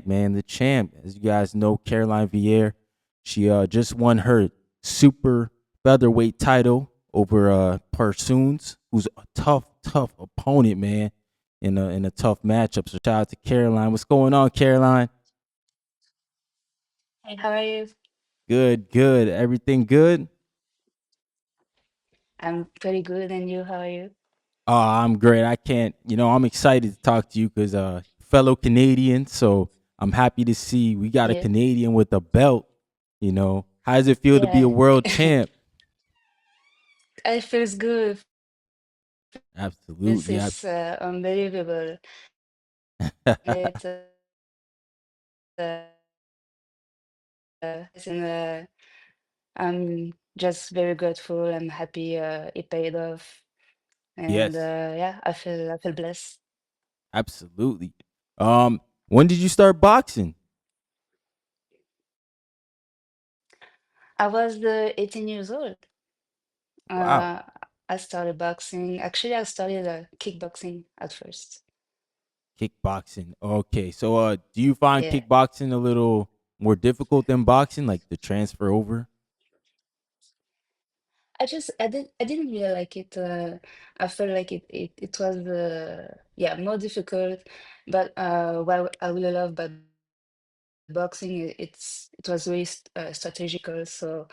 Man, the champ. As you guys know, Caroline Veyre, she just won her super featherweight title over Pursunes, who's a tough opponent, man, in a tough matchup. So shout out to Caroline. What's going on, Caroline? Hey, how are you? Good, good. Everything good? I'm pretty good, and you? How are you? Oh, I'm great. I can't, I'm excited to talk to you because fellow Canadian. So I'm happy to see we got a Yeah, Canadian with a belt. How does it feel to be a yeah. world champ? It feels good. This Absolutely. is unbelievable. It's and I'm just very grateful. I'm happy it paid off, and Yes, yeah, I feel blessed. absolutely. When did you start boxing? I was 18 years old. Wow, Uh, I started boxing. Actually, I started kickboxing at first. kickboxing. Okay, so do you find Yeah. kickboxing a little more difficult than boxing, like the transfer over? I didn't really like it. I felt like it was yeah, more difficult. But what I really love about boxing, it was very strategical. So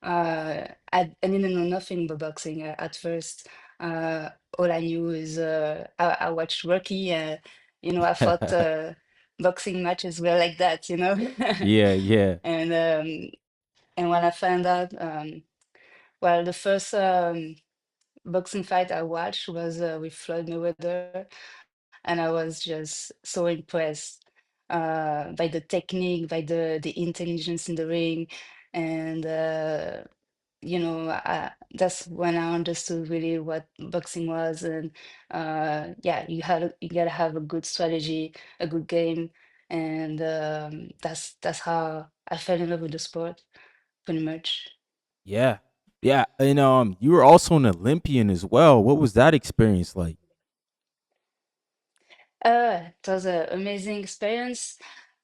I didn't know nothing about boxing at first. Uh, all I knew is I watched Rocky. I thought boxing matches were like that. Yeah, yeah. And and when I found out, well, the first boxing fight I watched was with Floyd Mayweather, and I was just so impressed by the technique, by the intelligence in the ring, and that's when I understood really what boxing was. And yeah, you gotta have a good strategy, a good game, and that's how I fell in love with the sport, pretty much. Yeah. Yeah. And you were also an Olympian as well. What was that experience like? It was an amazing experience.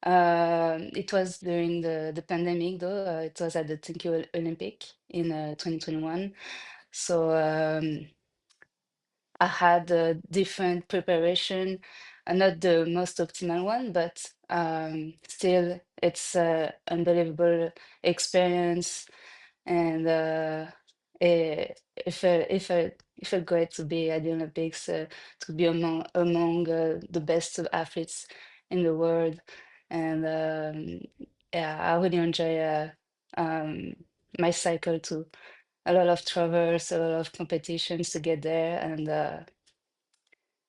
It was during the pandemic, though. It was at the Tokyo Olympic in 2021. So I had a different preparation, not the most optimal one, but still, it's an unbelievable experience. And it felt great to be at the Olympics, to be among the best athletes in the world. And yeah, I really enjoy um, my cycle too. A lot of travels, a lot of competitions to get there, and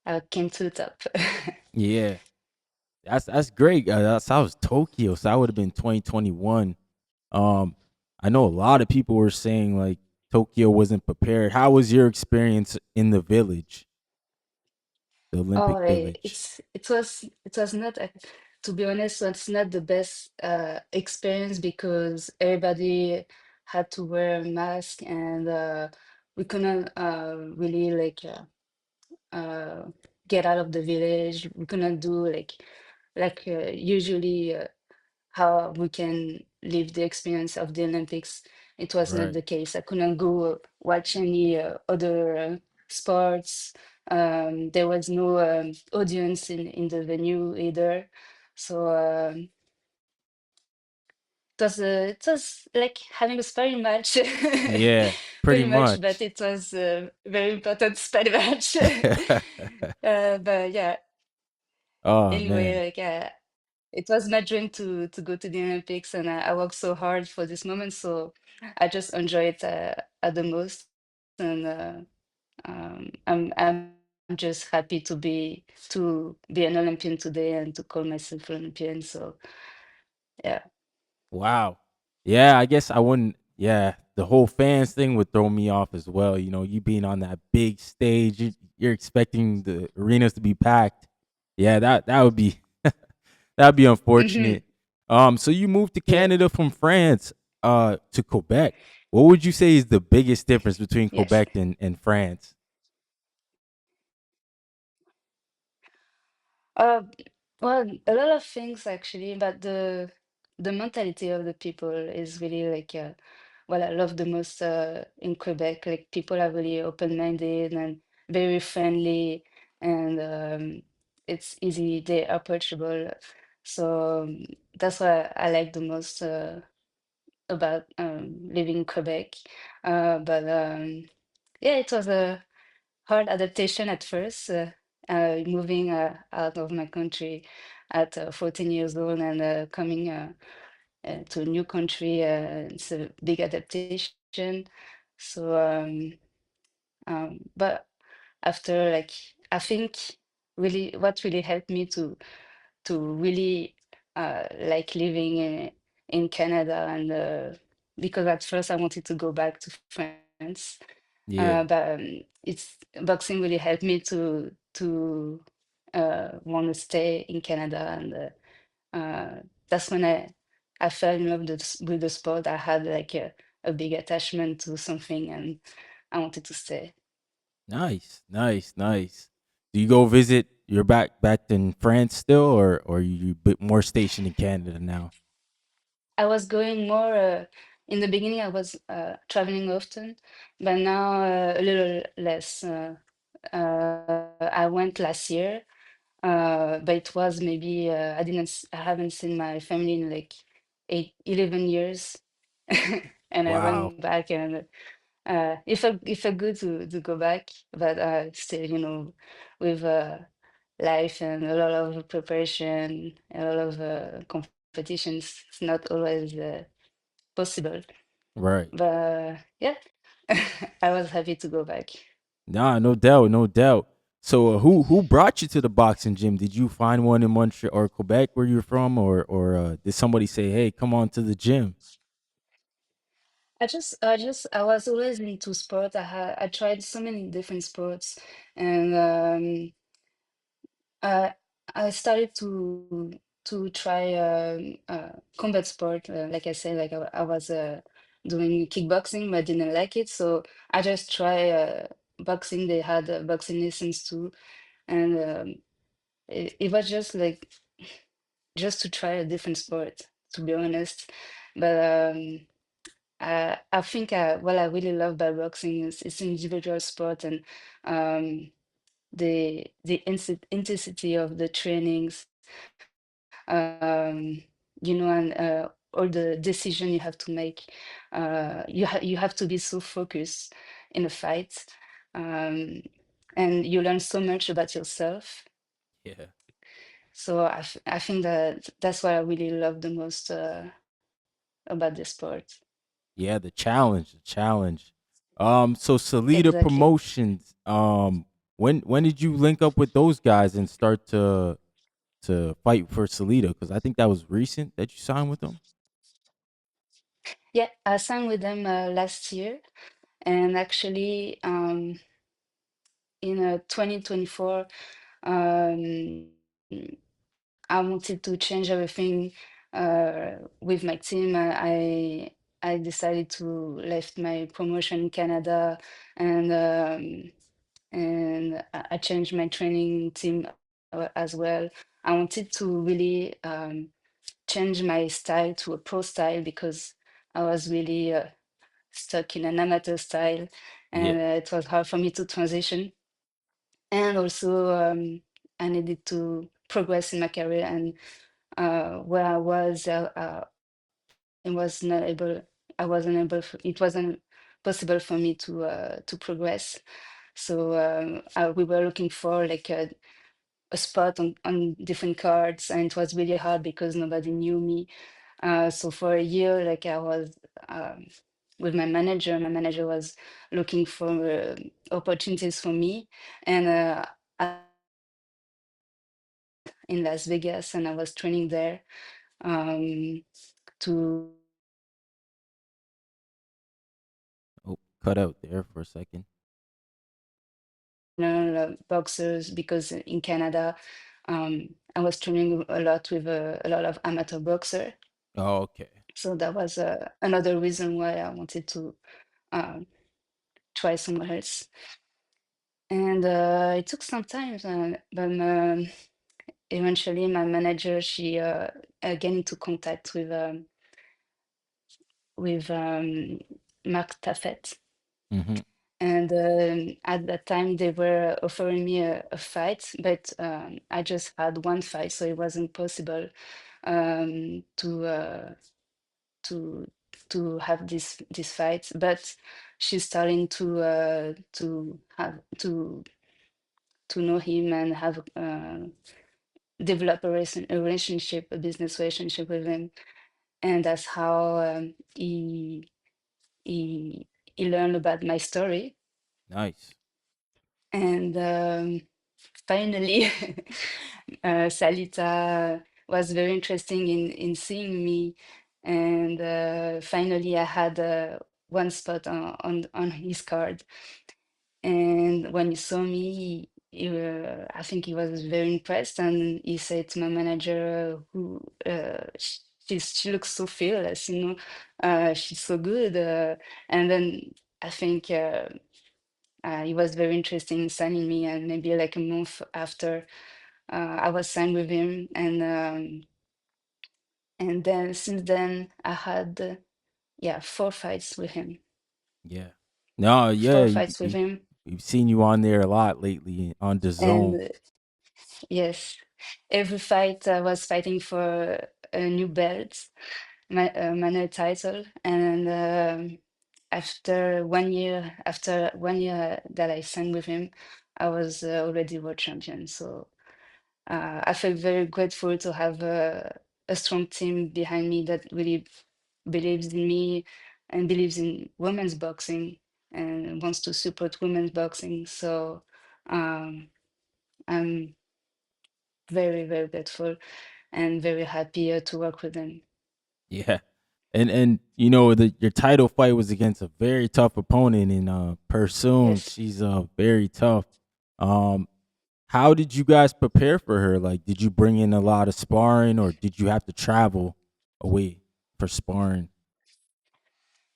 I came to the top. Yeah. That's great. That was Tokyo, so that would have been 2021. Um, I know a lot of people were saying like Tokyo wasn't prepared. How was your experience in the village, the Olympic Oh, Village? it was not to be honest, it's not the best experience because everybody had to wear a mask, and we couldn't really uh, get out of the village. We couldn't do like usually how we can live the experience of the Olympics. It was not Right. the case. I couldn't go watch any other sports. There was no audience in the venue either. So it was like having a sparring match, Yeah, pretty pretty much, but much. it was a very important sparring match. But yeah, Oh man. anyway, it was my dream to go to the Olympics, and I worked so hard for this moment. So I just enjoy it at the most, and I'm just happy to be an Olympian today and to call myself Olympian. So yeah. Wow. Yeah, I guess I wouldn't. Yeah, the whole fans thing would throw me off as well. You being on that big stage, you're expecting the arenas to be packed. Yeah, that would be that'd be Hmm. unfortunate. So you moved to Yeah. Canada from France, to Quebec. What would you say is the biggest difference between Yes. Quebec and France? Uh, Well, a lot of things actually, but the mentality of the people is really like what I love the most in Quebec. Like people are really open-minded and very friendly, and it's easy, they're approachable. So that's what I like the most about living in Quebec. But yeah, it was a hard adaptation at first, moving out of my country at 14 years old and coming to a new country. It's a big adaptation. So, but after like, I think really what really helped me to really like living in Canada and because at first I wanted to go back to France, Yeah. but it's boxing really helped me to want to stay in Canada, and that's when I fell in love with the sport. I had like a big attachment to something, and I wanted to stay. Nice, nice, nice. Do you go visit? You're back in France still, or you a bit more stationed in Canada now? I was going more in the beginning. I was traveling often, but now a little less. I went last year, but it was maybe I haven't seen my family in like 11 years, and I Wow. went back, and if I good to go back, but still, with life and a lot of preparation, a lot of competitions, it's not always possible. Right. But yeah, I was happy to go back. Nah, no doubt, no doubt. So, who brought you to the boxing gym? Did you find one in Montreal or Quebec where you're from, or did somebody say, "Hey, come on to the gym"? I was always into sport. I tried so many different sports, and I I started to try combat sport. Like I said, like I was doing kickboxing, but I didn't like it, so I just try boxing. They had boxing lessons too, and it was just like just to try a different sport, to be honest. But I think what I really love about boxing is it's an individual sport, and um, intensity of the trainings, um, and all the decision you have to make. You have to be so focused in a fight, um, and you learn so much about yourself. Yeah. So I think that that's what I really love the most about the sport. Yeah, the challenge, the challenge. So Salida Exactly. Promotions. When did you link up with those guys and start to fight for Salida? Because I think that was recent that you signed with them. Yeah, I sang with them last year, and actually, in 2024, um, I wanted to change everything with my team. I decided to left my promotion in Canada, and I changed my training team as well. I wanted to really change my style to a pro style because I was really stuck in an amateur style, and Yeah. it was hard for me to transition. And also, I needed to progress in my career, and where I was, it was not able. I wasn't able. It wasn't possible for me to progress. So we were looking for like a spot on different cards, and it was really hard because nobody knew me. So for a year, like I was um, with my manager. My manager was looking for opportunities for me, and I found one in Las Vegas, and I was training there um, Oh, cut out there for a second. to learn boxers because in Canada, I was training a lot with a lot of amateur boxer. Oh, okay. So that was another reason why I wanted to um, try somewhere else. And it took some time, but eventually my manager, she get into contact with Mark Taffet. Mm-hmm. And at that time, they were offering me a fight, but I just had one fight, so it wasn't possible um, to uh, to to have this fight. But she's starting to have to know him and have develop a relationship, a business relationship with him, and that's how he he learned about my story. Nice. And finally, Salita was very interesting in seeing me, and finally I had one spot on his card. And when he saw me, I think he was very impressed, and he said to my manager, "Who she looks so fearless, you know, she's so good." And then I think he was very interested in signing me, and maybe like a month after, I was signed with him, and then since then I had yeah 4 fights with him, Yeah. No, yeah, four fights with him, we've seen you on there a lot lately on the and zone. yes, every fight I was fighting for a new belt, my minor title, and after 1 year that I signed with him, I was already world champion. So I feel very grateful to have a strong team behind me that really believes in me and believes in women's boxing and wants to support women's boxing. So um, I'm very, very grateful and very happy to work with them. Yeah. And you know your title fight was against a very tough opponent in Pursoon. Yes. She's very tough. Um how did you guys prepare for her? Like did you bring in a lot of sparring or did you have to travel away for sparring?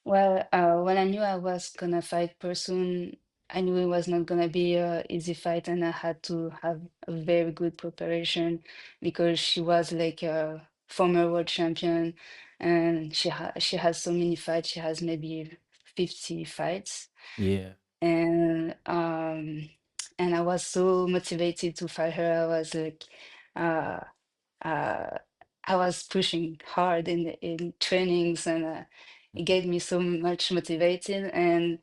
Well, when I knew I was gonna fight person, I knew it was not gonna be a easy fight, and I had to have a very good preparation because she was like a former world champion, and she has so many fights. She has maybe 50 fights, Yeah. and I was so motivated to fight her. I was like, uh, uh, I was pushing hard in trainings, and it Mhm. gave me so much motivated. And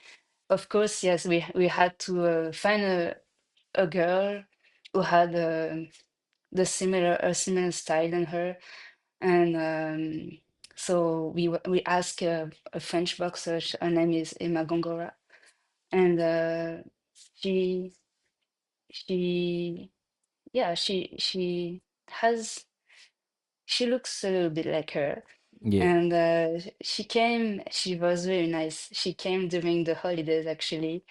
of course, yes, we had to find a girl who had a similar style than her, and so we asked a French boxer. Her name is Emma Gongora, and she she yeah has she looks a little bit like her. Yeah. And she was very nice. She came during the holidays, actually.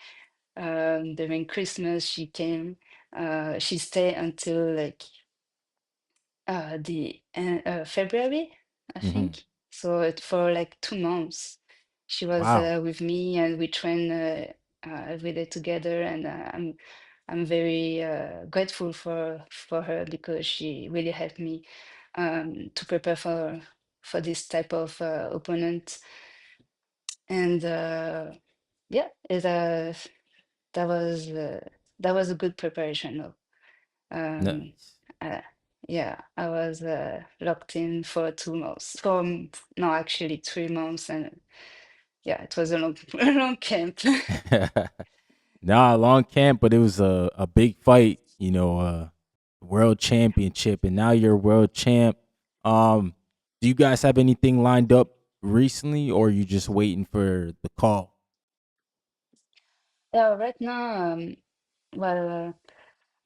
During Christmas, she came. She stayed until like February, I Mhm. think. So for like 2 months, she was Wow. with me, and we trained every day together. And I'm very grateful for her because she really helped me to prepare for this type of opponent. And yeah, that was uh, that was a good preparation. Though. Um, Nice. uh, yeah, I was locked in for 2 months. For no, actually 3 months, and yeah, it was a long, a long camp. Nah, long camp, but it was a big fight, you know, world championship, and now you're world champ. Um, do you guys have anything lined up recently, or are you just waiting for the call? Yeah, right now, well,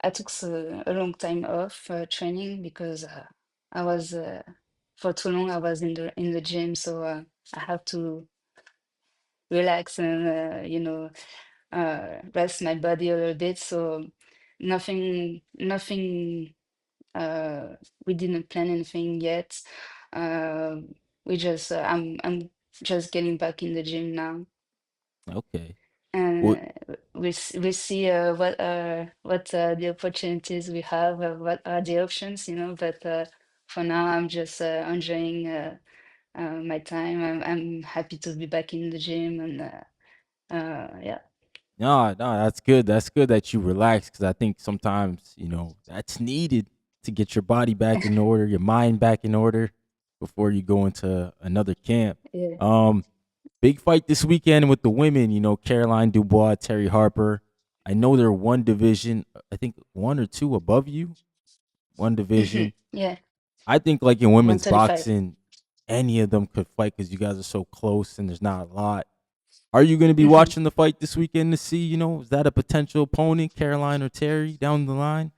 I took a long time off training because I was for too long. I was in the gym, so I have to relax and rest my body a little bit. So nothing. Uh, we didn't plan anything yet. Uh, we just I'm just getting back in the gym now. Okay. and Well, we see what the opportunities we have, what are the options, you know. But for now, I'm just enjoying my time. I'm happy to be back in the gym, and yeah. no, no, that's good. That's good that you relax because I think sometimes that's needed to get your body back in order, your mind back in order before you go into another camp. Yeah. Um, Big fight this weekend with the women. Caroline Dubois, Terry Harper. I know they're one division. I think one or two above you. One division. Yeah, I think like in women's 135. boxing, any of them could fight because you guys are so close and there's not a lot. Are you going to be Mhm. watching the fight this weekend to see, is that a potential opponent, Caroline or Terry, down the line?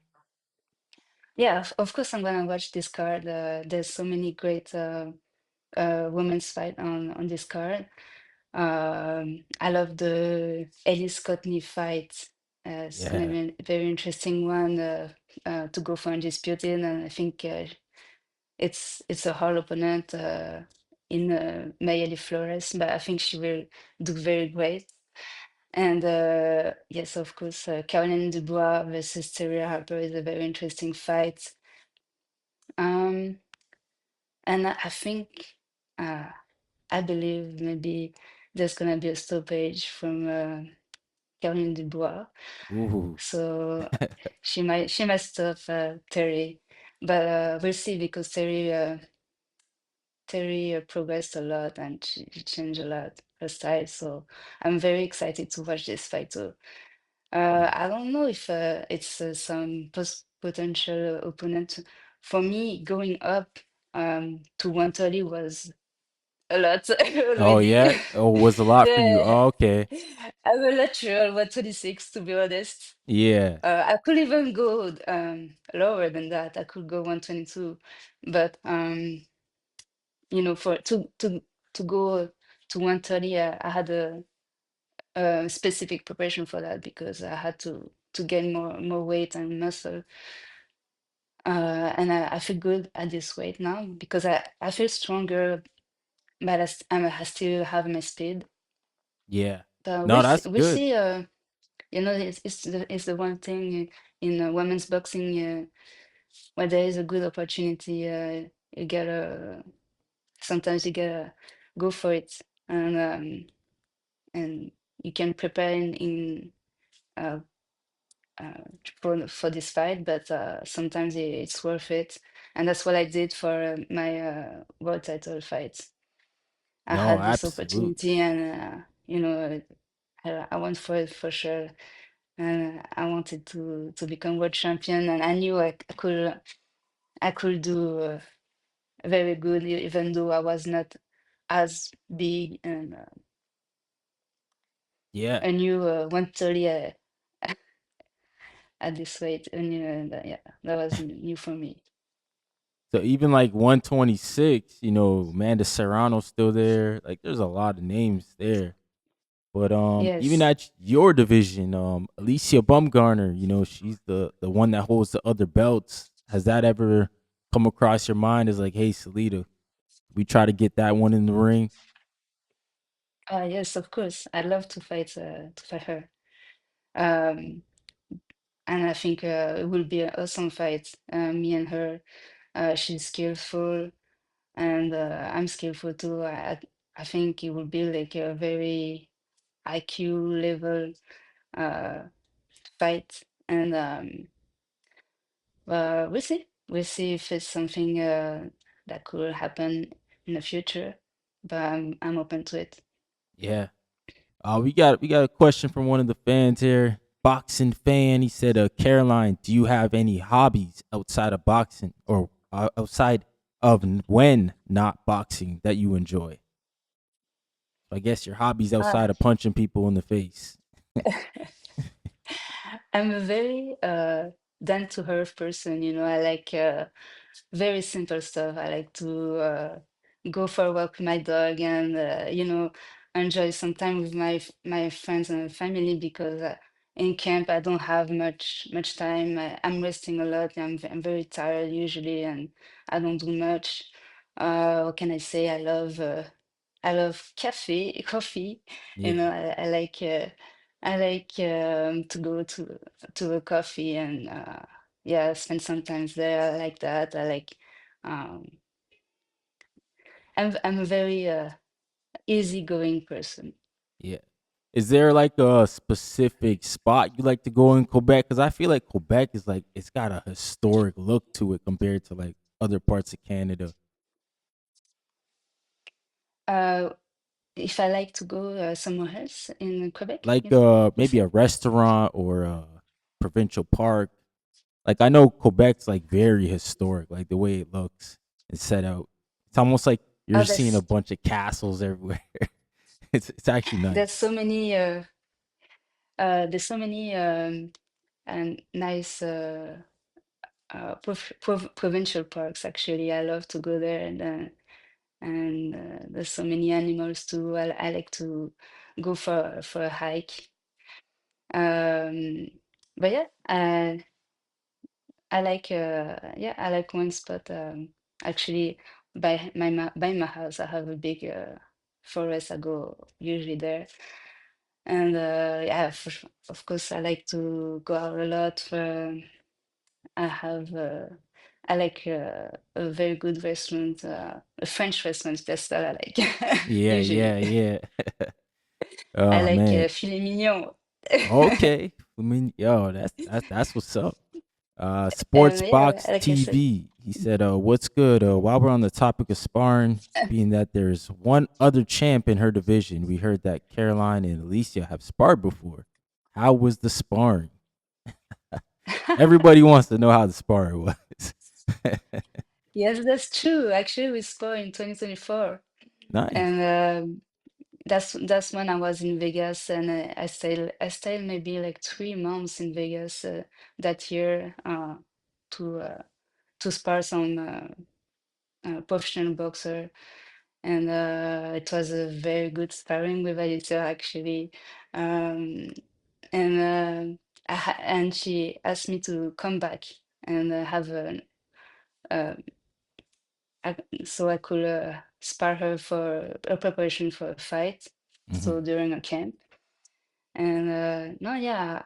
Yeah, of course I'm gonna watch this card. There's so many great women's fight on this card. I love the Ellis Courtney fight. It's gonna Yeah. be a very interesting one to go for undisputed, and I think it's a hard opponent in Mayeli Flores, but I think she will do very great. And yes, of course, Caroline Dubois versus Terry Harper is a very interesting fight. Um, and I think, uh, I believe maybe there's gonna be a stoppage from Caroline Dubois, Ooh. so she might stop Terry, but we'll see because Terry progressed a lot and she changed a lot her style. So I'm very excited to watch this fight too. Yeah. I don't know if it's some potential opponent. For me, going up to 130 was a lot Oh already. yeah. Oh, was a lot for you. Yeah, Oh, okay. I'm a natural 126 to be honest. Yeah. I could even go lower than that. I could go 122, but for to go to 130, I had a specific preparation for that because I had to gain more weight and muscle. And I feel good at this weight now because I feel stronger, but I still have my speed. Yeah. But No, that's we'll good. see. It's the one thing in women's boxing where there is a good opportunity. You gotta sometimes you gotta go for it, and you can prepare in uh, uh, for this fight, but sometimes it's worth it, and that's what I did for my world title fight. I No, had this absolutely. opportunity, and I went for it for sure. And I wanted to become world champion, and I knew I could do very good, even though I was not as big, and Yeah. I knew 130 at this weight, and yeah, that was new for me. So even like 126, Amanda Serrano's still there. Like there's a lot of names there. But even Yes. at your division, Alicia Bumgarner, she's the one that holds the other belts. Has that ever come across your mind as like, hey, Salita, we try to get that one in the ring? Yes, of course. I'd love to fight her. Um, and I think it will be an awesome fight. Me and her. She's skillful, and I'm skillful too. I think it will be like a very IQ level uh, fight, and we'll see. We'll see if it's something that could happen in the future. But I'm open to it. Yeah. We got a question from one of the fans here. Boxing fan. He said, Caroline, do you have any hobbies outside of boxing or outside of when not boxing that you enjoy? I guess your hobbies Uh, outside of punching people in the face. I'm a very down to earth person. I like very simple stuff. I like to go for a walk with my dog, and enjoy some time with my friends and family because in camp I don't have much time. I'm resting a lot. I'm very tired usually, and I don't do much. What can I say? I love cafe, coffee. Yeah. I like. I like to go to a coffee and yeah, spend some time there. I like that. I like um, I'm a very easygoing person. Yeah. Is there like a specific spot you like to go in Quebec? Because I feel like Quebec is like it's got a historic look to it compared to like other parts of Canada. Uh, if I like to go somewhere else in Quebec, Like you maybe say? a restaurant or a provincial park. Like I know Quebec's like very historic, like the way it looks and set out. It's almost like you're Oh, seeing a bunch of castles everywhere. It's actually there's nice. so many there's so many and nice provincial parks. Actually, I love to go there and there's so many animals too. I like to go for a hike. Um, but yeah, I like one spot. Actually, by my house, I have a big forest. I go usually there, and yeah, of course, I like to go out a lot. I have I like a very good restaurant, a French restaurant. That's what I like Yeah, usually. yeah, yeah. I Oh like man. filet mignon. Okay. I mean, yo, that's what's up. Sports And yeah, Box like I said, TV. He said, what's good? While we're on the topic of sparring, being that there's one other champ in her division, we heard that Caroline and Alicia have sparred before. How was the sparring? Everybody wants to know how the sparring was. yes, that's true. Actually, we scored in 2024, Nice. and that's when I was in Vegas, and I stayed maybe like 3 months in Vegas that year to uh, to spar some professional boxer, and it was a very good sparring with Alicia actually, um, and and she asked me to come back and have uh, so I could spar her for a preparation for a fight. Hmm. So during a camp, and no, yeah,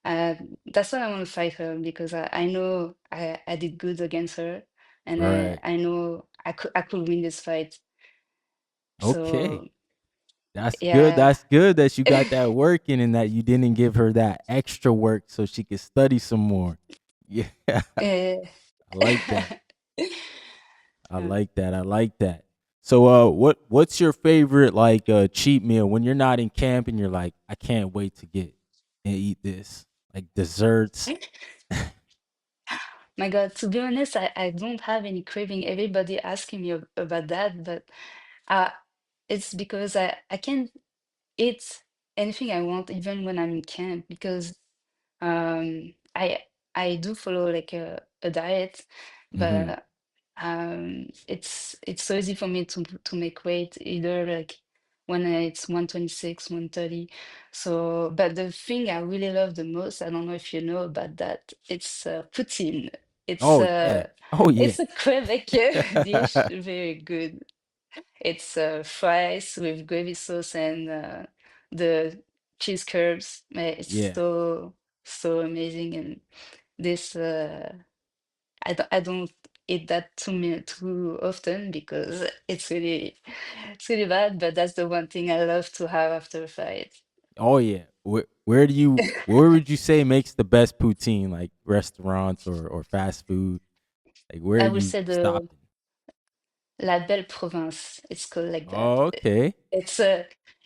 uh, that's why I want to fight her because I know I did good against her, and Right. I know I could win this fight. Okay. So That's good. yeah, That's good that you got that working and that you didn't give her that extra work so she could study some more. Yeah. uh, I like that. I uh, like that. I like that. So what's your favorite like cheat meal when you're not in camp and you're like, I can't wait to get and eat this? Like desserts. my God, to be honest, I don't have any craving. Everybody asking me about that, but uh, it's because I can eat anything I want, even when I'm in camp, because I do follow like a diet, Hmm. but it's so easy for me to make weight either like when it's 126, 130. So, but the thing I really love the most, I don't know if you know about that, it's poutine. It's Oh yeah. uh Oh yeah. it's a Quebec dish, very good. It's fries with gravy sauce and the cheese curds. It's Yeah. so amazing. And this I don't eat that too often because it's really bad. But that's the one thing I love to have after a fight. Oh yeah. Where would you say makes the best poutine? Like restaurants or fast food? Like where are I would you say the stopping? La Belle Province. It's called like that. Oh, okay. It's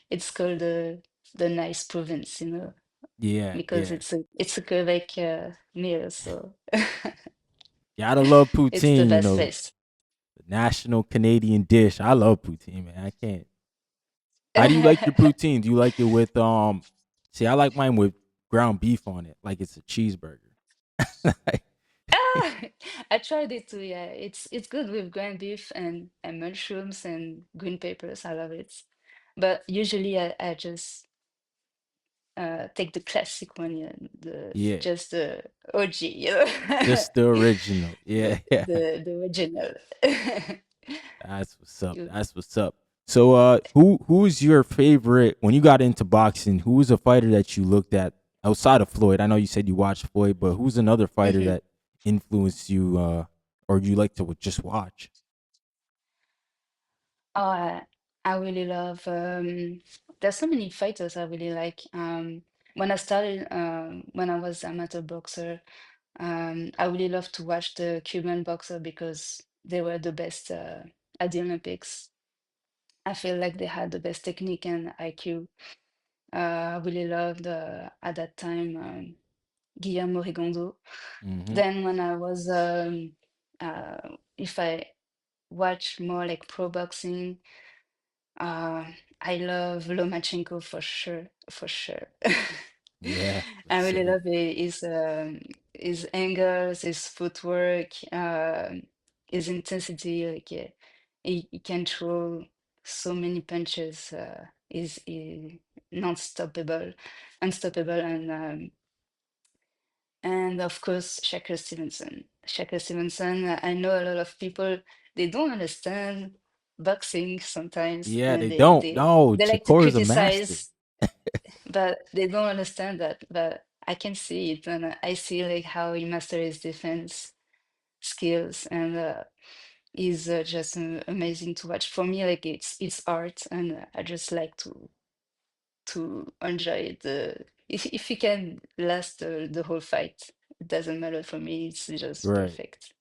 it's called the nice province, Yeah, because yeah. it's a Quebec meal, so Gotta love it's the poutine, best place. the national Canadian dish. I love poutine, man. I can't. How do you like your poutine? Do you like it with see, I like mine with ground beef on it, like it's a cheeseburger. Like, Ah, I tried it too. Yeah, it's good with ground beef and mushrooms and green peppers. I love it. But usually I just take the classic one, yeah, yeah. just the OG, Just the original. Yeah, yeah. the original. That's what's up. You- That's what's up. So who's your favorite when you got into boxing? Who was a fighter that you looked at outside of Floyd? I know you said you watched Floyd, but who's another fighter Mhm. that influenced you or you like to just watch? Oh, I really love. There's so many fighters I really like. When I started, when I was amateur boxer, I really love to watch the Cuban boxer because they were the best at the Olympics. I feel like they had the best technique and IQ. I really loved at that time Guillermo Rigondeaux. Mm-hmm. Then when I was, if I watch more like pro boxing, uh, I love Lomachenko for sure, for sure. Yeah, for I really sure. love his angles, his footwork, his intensity. Like he can throw so many punches. Is non-stoppable, unstoppable, and of course Shakur Stevenson. Shakur Stevenson. I know a lot of people they don't understand boxing sometimes, Yeah, and they don't. No, they like to Shakur is a master. criticize, but they don't understand that. But I can see it, and I see like how he master his defense skills, and he's just amazing to watch. For me, like it's art, and I just like to enjoy the. If you can last the whole fight, it doesn't matter for me. It's just Right. perfect.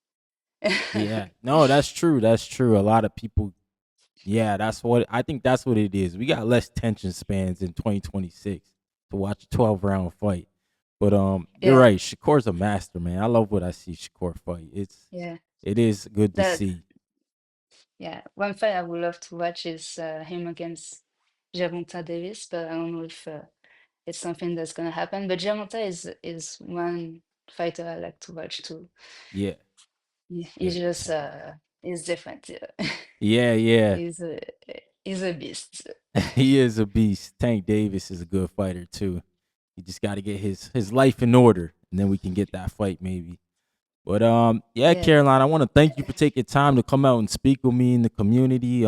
Yeah. No, that's true. That's true. A lot of people. Yeah, that's what I think. That's what it is. We got less tension spans in 2026 to watch a 12-round fight. But you're Yeah, right. Shakur's a master, man. I love what I see Shakur fight. yeah. It is good to That see. Yeah, one fight I would love to watch is him against Gervonta Davis, but I don't know if it's something that's gonna happen. But Gervonta is one fighter I like to watch too. Yeah. He's Yeah. just he's different. Yeah. Yeah. Yeah. He's a he's a beast. He is a beast. Tank Davis is a good fighter too. He just got to get his life in order, and then we can get that fight maybe. But yeah, Yeah. Caroline, I want to thank you for taking time to come out and speak with me in the community.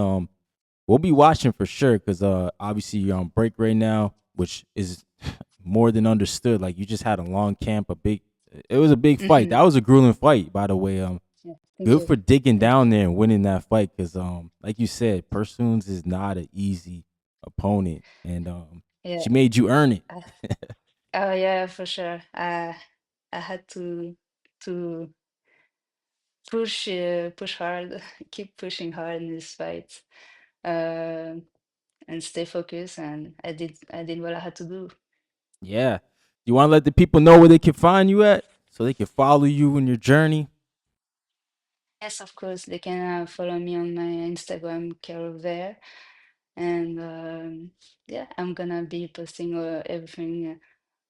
We'll be watching for sure because obviously you're on break right now, which is more than understood. Like you just had a long camp, it was a big fight. Hmm. That was a grueling fight, by the way. Yeah. Thank Good you. for digging Thank you. down there and winning that fight because like you said, Persoons is not an easy opponent, and Yeah. she made you earn it. I, oh yeah, for sure. I had to push hard, keep pushing hard in this fight. Uh, and stay focused, and I did what I had to do. Yeah. You want to let the people know where they can find you at so they can follow you in your journey? Yes, of course, they can follow me on my Instagram, Carol Veyre, and yeah, I'm gonna be posting everything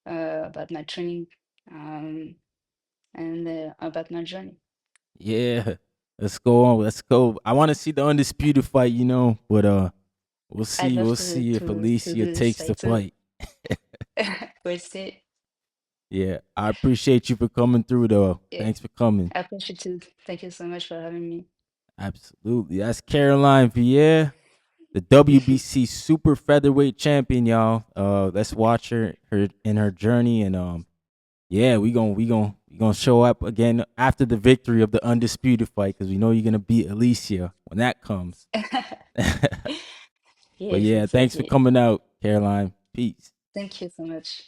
about my training um, and about my journey. Yeah. Let's go on. Let's go. I want to see the undisputed fight, but we'll I'd see. love We'll to see if to to Alicia do this takes the fight too. fight. We'll see. Yeah. I appreciate you for coming through though. Yeah, Thanks for coming. I appreciate it. Thank you so much for having me. Absolutely. That's Caroline Vieira, the WBC super featherweight champion, y'all. Let's watch her in her journey, and yeah, we gonna show up again after the victory of the undisputed fight because we know you're gonna beat Alicia when that comes. But Yes, yeah, thanks for exactly. coming out, Caroline. Peace. Thank you so much.